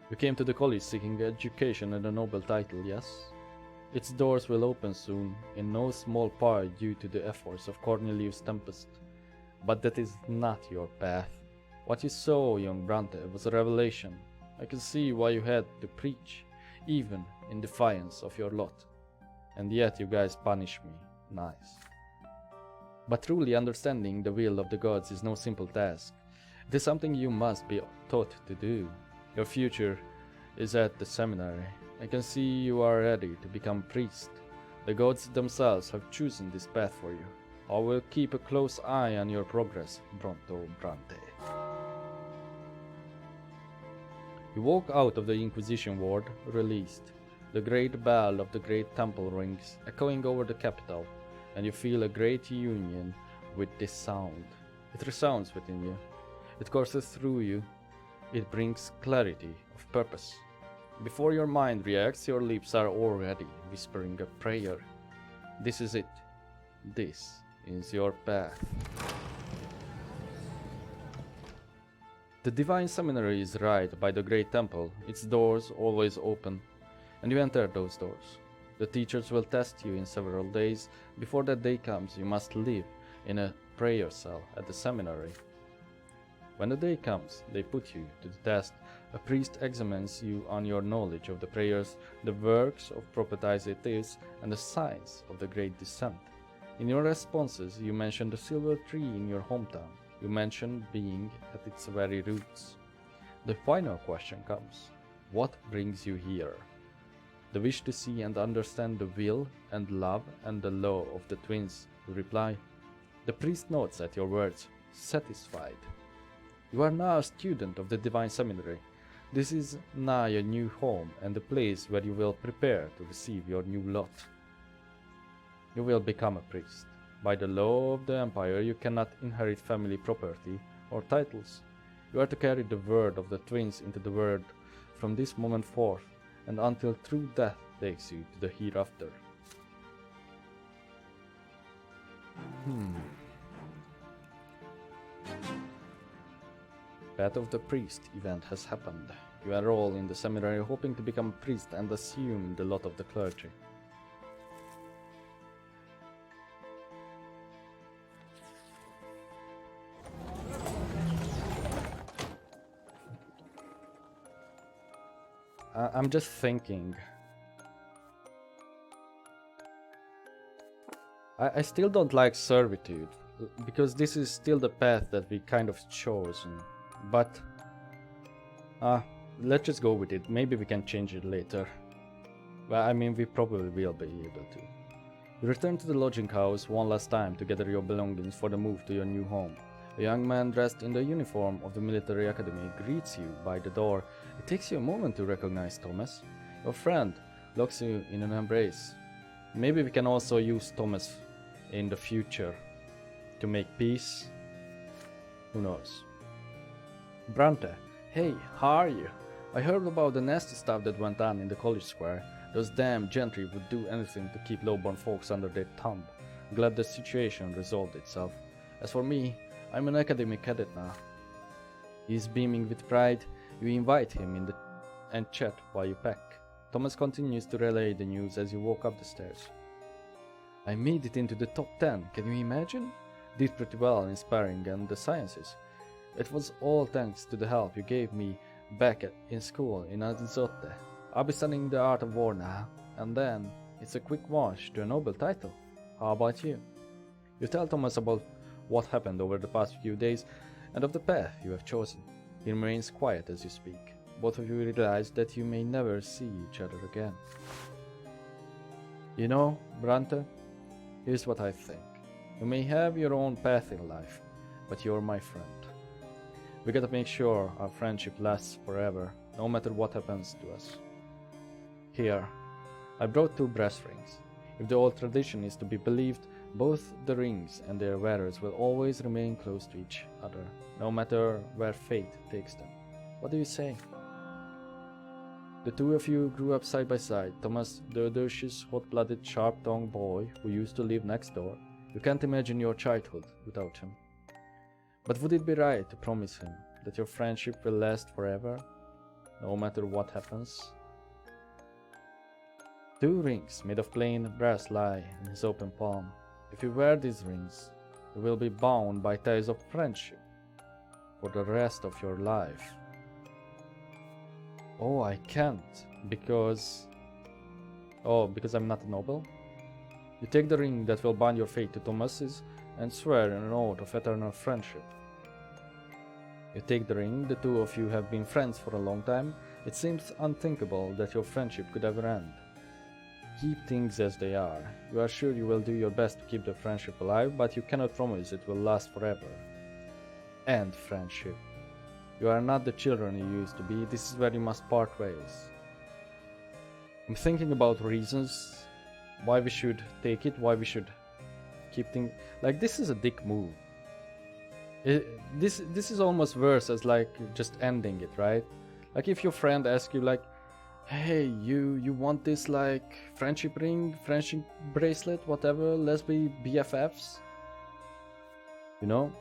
You came to the college seeking education and a noble title, yes? Its doors will open soon, in no small part due to the efforts of Cornelius Tempest. But that is not your path. What you saw, young Brante, was a revelation. I can see why you had to preach, even in defiance of your lot. And yet you guys punish me. Nice. But truly understanding the will of the gods is no simple task. It is something you must be taught to do. Your future is at the seminary. I can see you are ready to become priest. The gods themselves have chosen this path for you. I will keep a close eye on your progress, Brante. You walk out of the Inquisition ward, released. The great bell of the great temple rings, echoing over the capital, and you feel a great union with this sound. It resounds within you. It courses through you. It brings clarity of purpose. Before your mind reacts, your lips are already whispering a prayer. This is it. This is your path. The Divine Seminary is right by the great temple, its doors always open, and you enter those doors. The teachers will test you in several days. Before that day comes, you must live in a prayer cell at the seminary. When the day comes, they put you to the test. A priest examines you on your knowledge of the prayers, the works of Prophetess, and the signs of the Great Descent. In your responses, you mention the silver tree in your hometown. You mention being at its very roots. The final question comes. What brings you here? The wish to see and understand the will and love and the law of the twins. You reply. The priest nods at your words, satisfied. You are now a student of the Divine Seminary. This is now your new home and the place where you will prepare to receive your new lot. You will become a priest. By the law of the Empire, you cannot inherit family property or titles. You are to carry the word of the twins into the world from this moment forth, and until true death takes you to the hereafter. Path of the Priest event has happened. You enroll in the seminary hoping to become a priest and assume the lot of the clergy. I'm just thinking. I still don't like servitude, because this is still the path that we kind of chosen. But let's just go with it. Maybe we can change it later. Well, I mean, we probably will be able to. You return to the lodging house one last time to gather your belongings for the move to your new home. A young man dressed in the uniform of the military academy greets you by the door. It takes you a moment to recognize Thomas. Your friend locks you in an embrace. Maybe we can also use Thomas in the future to make peace. Who knows? Brante, hey, how are you? I heard about the nasty stuff that went on in the college square. Those damn gentry would do anything to keep lowborn folks under their thumb. Glad the situation resolved itself. As for me, I'm an academic cadet now. He's beaming with pride. You invite him in and chat while you pack. Thomas continues to relay the news as you walk up the stairs. I made it into the top 10, can you imagine? Did pretty well in sparring and the sciences. It was all thanks to the help you gave me back in school in Azote. I'll be studying the art of war now, and then it's a quick march to a noble title. How about you? You tell Thomas about what happened over the past few days and of the path you have chosen. He remains quiet as you speak. Both of you realize that you may never see each other again. You know, Brante, here's what I think. You may have your own path in life, but you're my friend. We gotta make sure our friendship lasts forever, no matter what happens to us. Here, I brought 2 brass rings. If the old tradition is to be believed, both the rings and their wearers will always remain close to each other, no matter where fate takes them. What do you say? The 2 of you grew up side by side. Thomas, the audacious, hot-blooded, sharp-tongued boy who used to live next door. You can't imagine your childhood without him. But would it be right to promise him that your friendship will last forever, no matter what happens? 2 rings made of plain brass lie in his open palm. If you wear these rings, you will be bound by ties of friendship for the rest of your life. Oh, I can't, because I'm not a noble? You take the ring that will bind your fate to Thomas's and swear an oath of eternal friendship. You take the ring, the 2 of you have been friends for a long time. It seems unthinkable that your friendship could ever end. Keep things as they are. You are sure you will do your best to keep the friendship alive, but you cannot promise it will last forever. End friendship. You are not the children you used to be. This is where you must part ways. I'm thinking about reasons why we should take it, why we should keep things... Like, this is a dick move. This is almost worse as, like, just ending it, right? Like, if your friend asks you, like, hey, you want this, like, friendship ring, friendship bracelet, whatever, let's be BFFs? You know?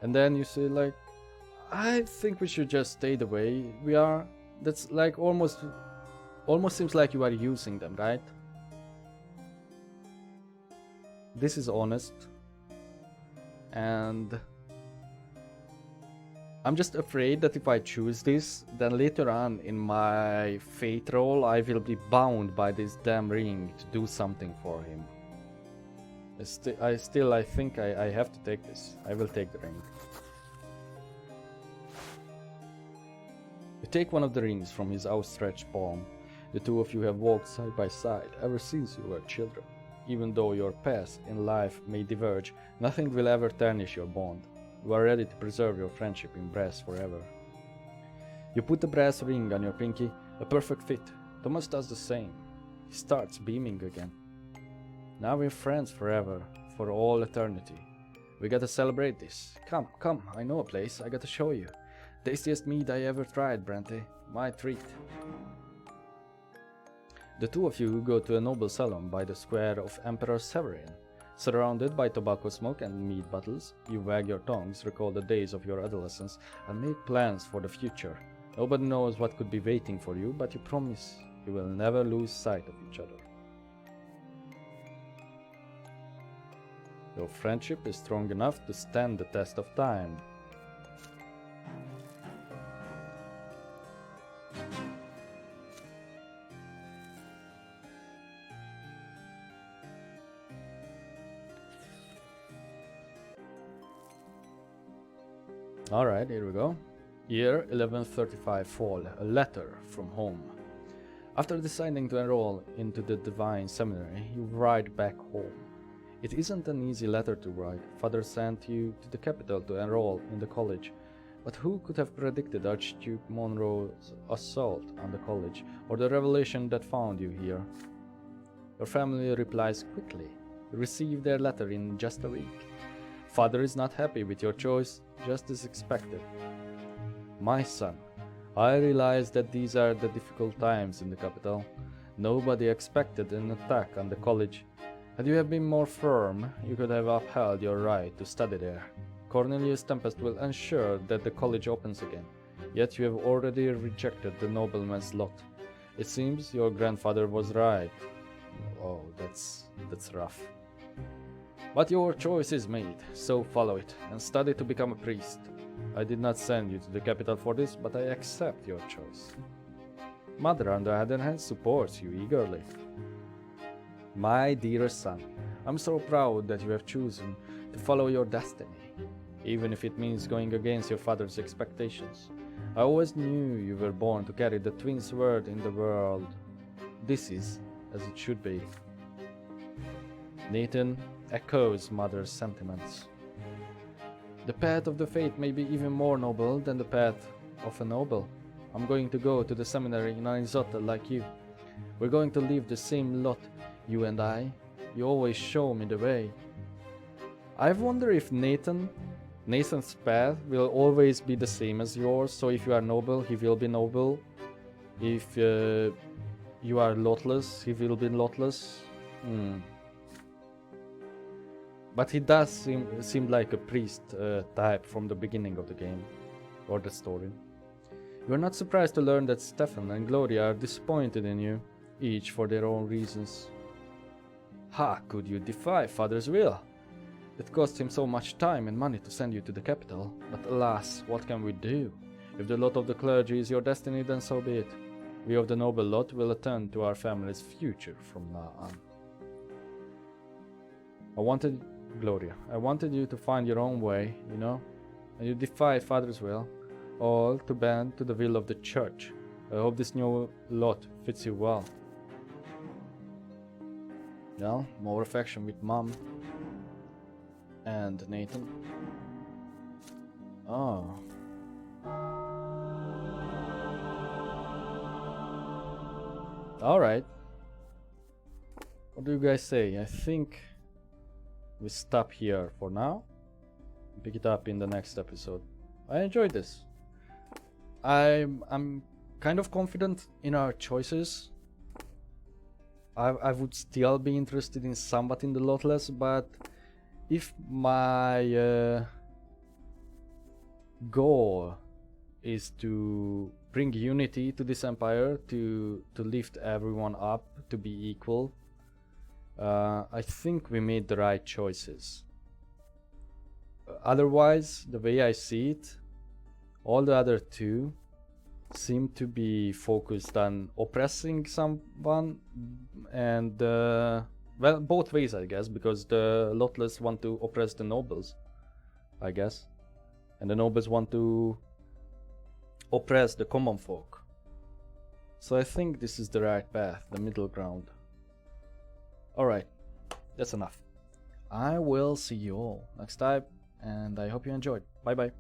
And then you say, like, I think we should just stay the way we are. That's, like, almost seems like you are using them, right? This is honest. And I'm just afraid that if I choose this, then later on in my fate roll, I will be bound by this damn ring to do something for him. I think I have to take this. I will take the ring. You take one of the rings from his outstretched palm. The 2 of you have walked side by side ever since you were children. Even though your paths in life may diverge, nothing will ever tarnish your bond. You are ready to preserve your friendship in brass forever. You put the brass ring on your pinky, a perfect fit. Thomas does the same. He starts beaming again. Now we're friends forever, for all eternity. We gotta celebrate this. Come, come, I know a place, I gotta show you. Tastiest meat I ever tried, Brante. My treat. The two of you go to a noble salon by the square of Emperor Severin. Surrounded by tobacco smoke and meat bottles, you wag your tongues, recall the days of your adolescence, and make plans for the future. Nobody knows what could be waiting for you, but you promise you will never lose sight of each other. Your friendship is strong enough to stand the test of time. Alright, here we go. Year 1135 fall, a letter from home. After deciding to enroll into the Divine Seminary, you ride back home. It isn't an easy letter to write. Father sent you to the capital to enroll in the college. But who could have predicted Archduke Monroe's assault on the college, or the revelation that found you here? Your family replies quickly. You receive their letter in just a week. Father is not happy with your choice, just as expected. My son, I realize that these are the difficult times in the capital. Nobody expected an attack on the college. Had you have been more firm, you could have upheld your right to study there. Cornelius Tempest will ensure that the college opens again, yet you have already rejected the nobleman's lot. It seems your grandfather was right. Oh, that's rough. But your choice is made, so follow it, and study to become a priest. I did not send you to the capital for this, but I accept your choice. Mother, on the other hand, supports you eagerly. My dearest son, I'm so proud that you have chosen to follow your destiny, even if it means going against your father's expectations. I always knew you were born to carry the twin sword in the world. This is as it should be. Nathan echoes mother's sentiments. The path of the faith may be even more noble than the path of a noble. I'm going to go to the seminary in Arizota like you. We're going to live the same lot, you and I. You always show me the way. I wonder if Nathan's path will always be the same as yours, so if you are noble, he will be noble. If you are lotless, he will be lotless. But he does seem like a priest type from the beginning of the game, or the story. You are not surprised to learn that Stefan and Gloria are disappointed in you, each for their own reasons. How could you defy Father's will? It cost him so much time and money to send you to the capital, but alas, what can we do? If the lot of the clergy is your destiny, then so be it. We of the noble lot will attend to our family's future from now on. Gloria, I wanted you to find your own way, you know, and you defied Father's will, all to bend to the will of the church. I hope this new lot fits you well. Well, more affection with Mom and Nathan. Oh. Alright. What do you guys say? I think we stop here for now. Pick it up in the next episode. I enjoyed this. I'm kind of confident in our choices. I would still be interested in somewhat in the Lotless, but if my goal is to bring unity to this empire, to lift everyone up, to be equal, I think we made the right choices. Otherwise, the way I see it, all the other two seem to be focused on oppressing someone, and well, both ways, I guess, because the Lotless want to oppress the nobles, I guess, and the nobles want to oppress the common folk. So I think this is the right path, the middle ground. Alright, that's enough. I will see you all next time, and I hope you enjoyed. Bye bye.